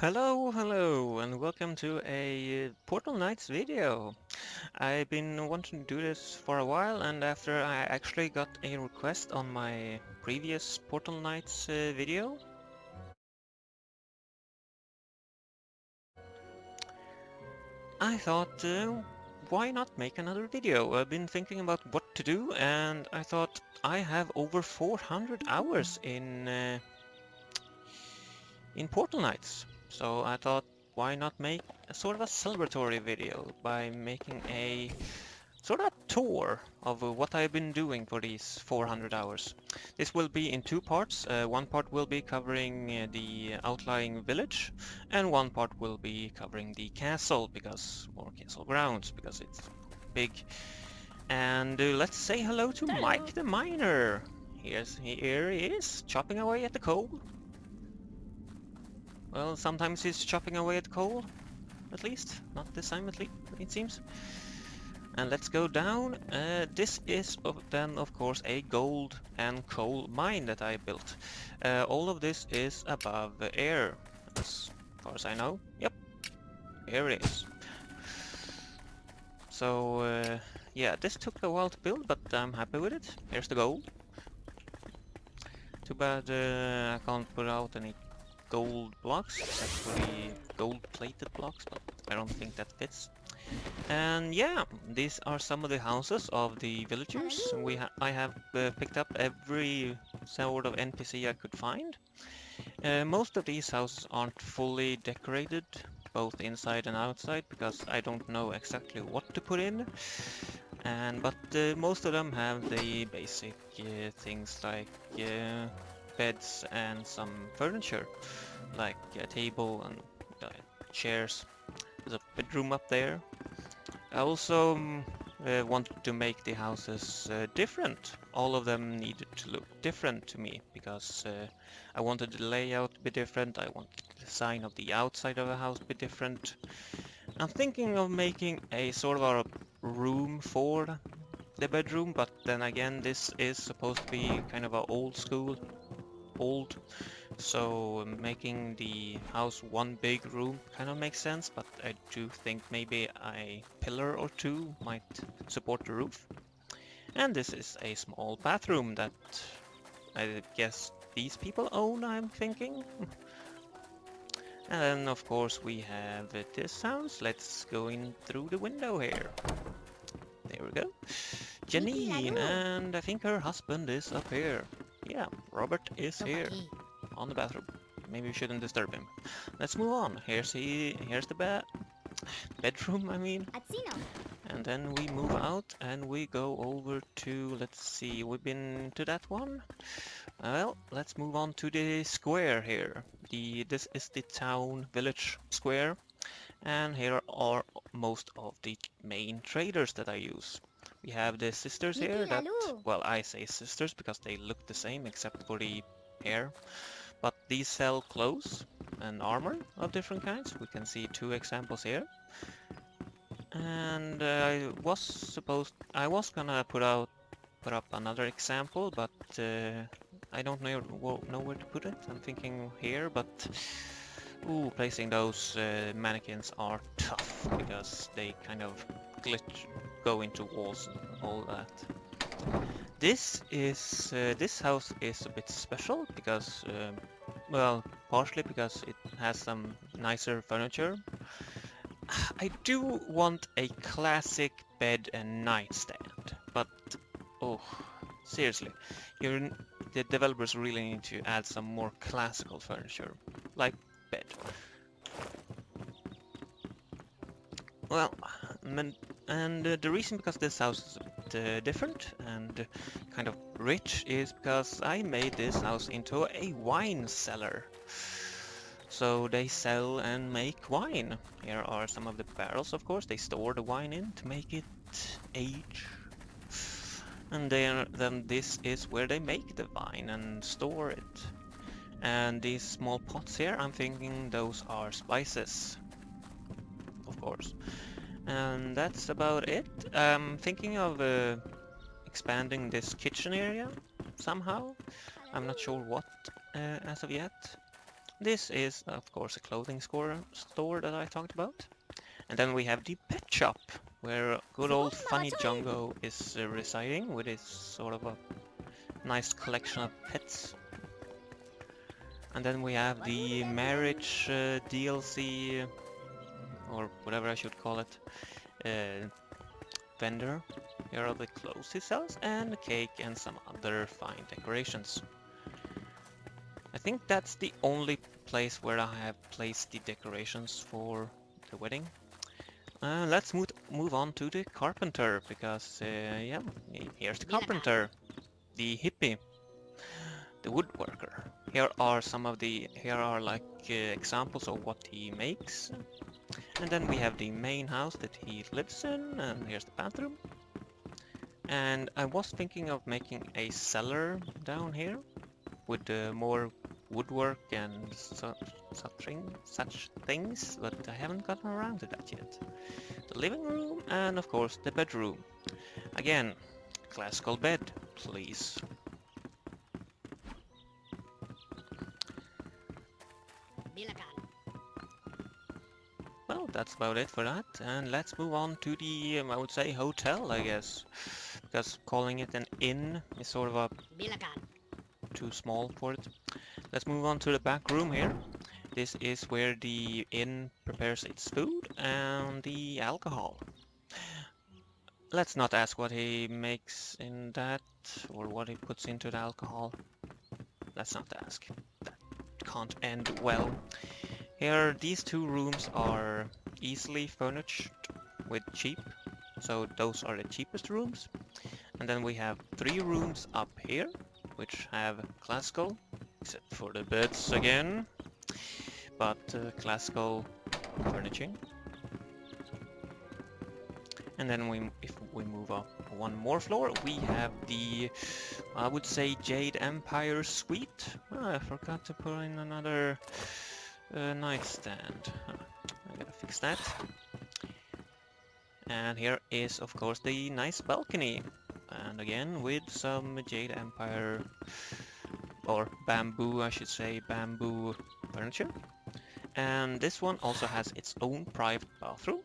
Hello, and welcome to a Portal Knights video. I've been wanting to do this for a while, and after I actually got a request on my previous Portal Knights video, I thought, why not make another video? I've been thinking about what to do, and I thought I have over 400 hours in Portal Knights. So I thought, why not make a sort of a celebratory video by making a sort of tour of what I've been doing for these 400 hours. This will be in two parts. One part will be covering the outlying village, and one part will be covering the castle, or castle grounds, because it's big. And let's say hello to Mike the Miner. Here he is, chopping away at the coal. Well, sometimes he's chopping away at coal, at least. Not this time, at least, it seems. And let's go down. This is then of course a gold and coal mine that I built. All of this is above the air, as far as I know. Yep, here it is. So yeah, this took a while to build, but I'm happy with it. Here's the gold. Too bad I can't put out any gold blocks, except for the gold-plated blocks, but I don't think that fits. And yeah, these are some of the houses of the villagers. I have picked up every sort of NPC I could find. Most of these houses aren't fully decorated, both inside and outside, because I don't know exactly what to put in. But most of them have the basic things like beds and some furniture, like a table and chairs. There's a bedroom up there. I also wanted to make the houses different. All of them needed to look different to me because I wanted the layout to be different. I wanted the design of the outside of the house to be different. I'm thinking of making a sort of a room for the bedroom, but then again, this is supposed to be kind of a old. So making the house one big room kind of makes sense, but I do think maybe a pillar or two might support the roof. And this is a small bathroom that I guess these people own, I'm thinking. And then of course we have this house. Let's go in through the window here. There we go. Janine, and I think her husband is up here. Yeah, Robert is here on the bathroom. Maybe we shouldn't disturb him. Let's move on. Here's the bedroom, I mean. And then we move out and we go over to, let's see, we've been to that one. Well, let's move on to the square here. This is the town village square, and here are most of the main traders that I use. We have the sisters here that, well, I say sisters because they look the same except for the hair. But these sell clothes and armor of different kinds. We can see two examples here. And I was gonna put up another example, but I don't know where to put it. I'm thinking here, but ooh, placing those mannequins are tough because they kind of go into walls and all that. This house is a bit special because, well, partially because it has some nicer furniture. I do want a classic bed and nightstand, but oh, seriously, the developers really need to add some more classical furniture, like bed. Well, the reason because this house is a bit different and kind of rich is because I made this house into a wine cellar. So they sell and make wine. Here are some of the barrels, of course. They store the wine in to make it age. And then this is where they make the wine and store it. And these small pots here, I'm thinking those are spices, of course. And that's about it. I'm thinking of expanding this kitchen area somehow. I'm not sure what as of yet. This is, of course, a clothing store that I talked about. And then we have the pet shop, where good old Funny Jungo is residing with his sort of a nice collection of pets. And then we have the marriage DLC, or whatever I should call it, vendor. Here are the clothes he sells, and a cake and some other fine decorations. I think that's the only place where I have placed the decorations for the wedding. Let's move on to the Carpenter, because yeah, here's the Carpenter, the hippie, the woodworker. Here are like examples of what he makes. And then we have the main house that he lives in, and here's the bathroom. And I was thinking of making a cellar down here with more woodwork and such things, but I haven't gotten around to that yet. The living room and of course the bedroom. Again, classical bed, please. Well, that's about it for that, and let's move on to the, I would say, hotel, I guess. Because calling it an inn is sort of a too small for it. Let's move on to the back room here. This is where the inn prepares its food and the alcohol. Let's not ask what he makes in that, or what he puts into the alcohol. Let's not ask. That can't end well. Here, these two rooms are easily furnished with cheap, so those are the cheapest rooms. And then we have 3 rooms up here, which have classical, except for the beds again, but classical furnishing. And then if we move up one more floor, we have the, I would say, Jade Empire suite. Oh, I forgot to put in another nightstand. I gotta fix that. And here is, of course, the nice balcony. And again, with some Jade Empire, or bamboo, I should say, bamboo furniture. And this one also has its own private bathroom.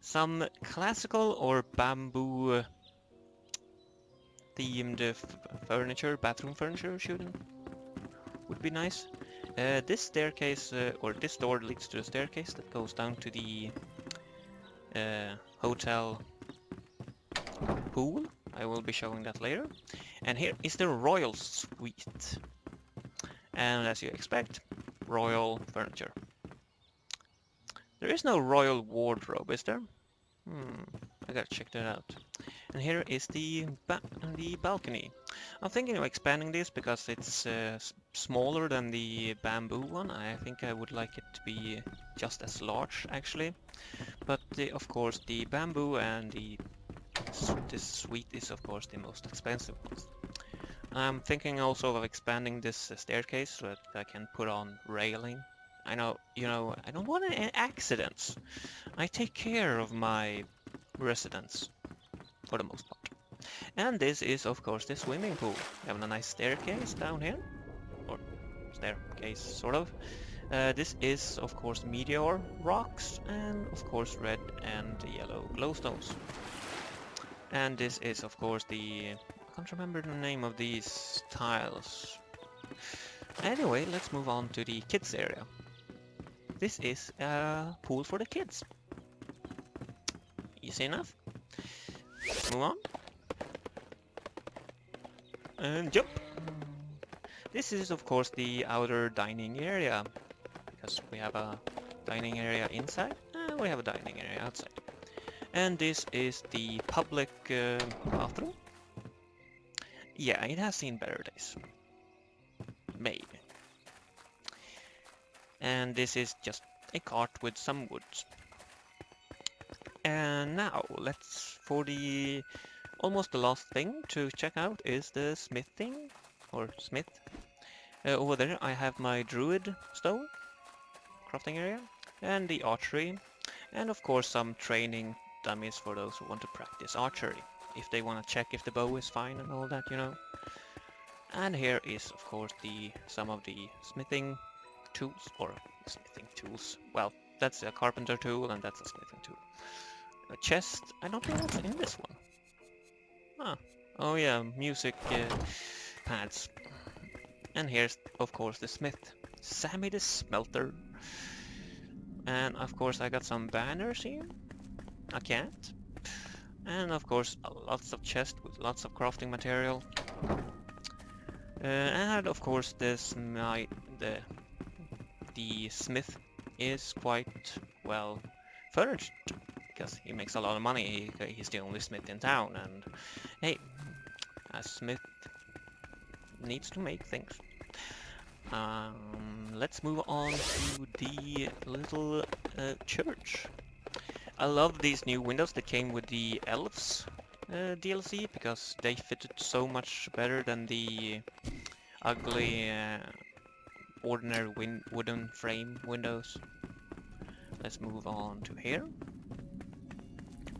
Some classical or bamboo themed furniture, bathroom furniture would be nice. This staircase, or this door leads to a staircase that goes down to the hotel pool. I will be showing that later. And here is the royal suite. And as you expect, royal furniture. There is no royal wardrobe, is there? I gotta check that out. And here is the balcony. I'm thinking of expanding this because it's smaller than the bamboo one. I think I would like it to be just as large, actually. But of course, the bamboo and this suite is of course the most expensive ones. I'm thinking also of expanding this staircase so that I can put on railing. I know, I don't want any accidents. I take care of my residents for the most part. And this is of course the swimming pool. We have a nice staircase down here, or staircase sort of. This is of course meteor rocks and of course red and yellow glowstones. And this is of course I can't remember the name of these tiles. Anyway, let's move on to the kids area. This is a pool for the kids. Easy enough. Let's move on. And jump! This is of course the outer dining area, because we have a dining area inside and we have a dining area outside. And this is the public bathroom. Yeah, it has seen better days. Maybe. And this is just a cart with some wood. And now for the almost the last thing to check out is the smithing, or smith. Over there I have my druid stone, crafting area, and the archery, and of course some training dummies for those who want to practice archery, if they want to check if the bow is fine and all that, And here is of course some of the smithing tools, or smithing tools. Well, that's a carpenter tool and that's a smithing tool. A chest, I don't know what's in this one. Ah, oh yeah, music pads. And here's, of course, the smith, Sammy the Smelter. And of course I got some banners here, a cat. And of course lots of chests with lots of crafting material. And of course the smith is quite well furnished because he makes a lot of money. He's the only smith in town, and hey, a smith needs to make things. Let's move on to the little church. I love these new windows that came with the elves DLC because they fitted so much better than the ugly ordinary wooden frame windows. Let's move on to here.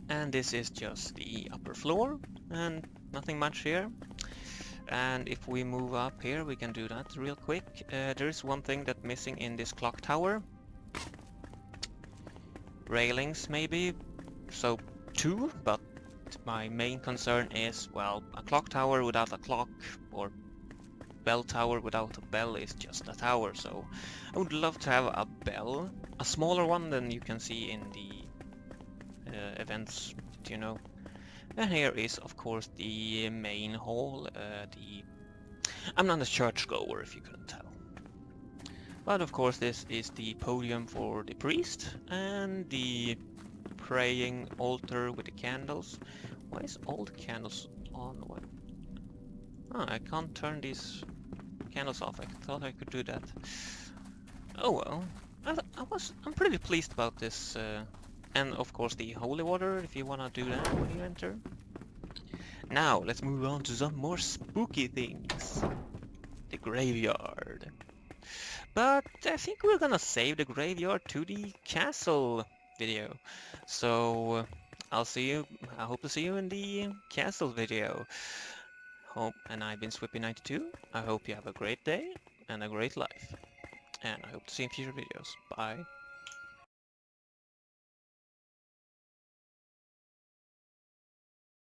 And this is just the upper floor and nothing much here. And if we move up here, we can do that real quick. There is one thing that's missing in this clock tower. Railings maybe, so 2, but my main concern is, well, a clock tower without a clock, or bell tower without a bell is just a tower, so I would love to have a bell, a smaller one than you can see in the events, you know. And here is, of course, the main hall. I'm not a churchgoer, if you couldn't tell. But of course, this is the podium for the priest and the praying altar with the candles. Why is all the candles on? What? Oh, I can't turn these candles off. I thought I could do that. Oh well. I'm pretty pleased about this. And of course the holy water, if you wanna do that when you enter. Now, let's move on to some more spooky things. The graveyard. But I think we're gonna save the graveyard to the castle video. So, I hope to see you in the castle video. And I've been Swippy92. I hope you have a great day and a great life. And I hope to see you in future videos. Bye.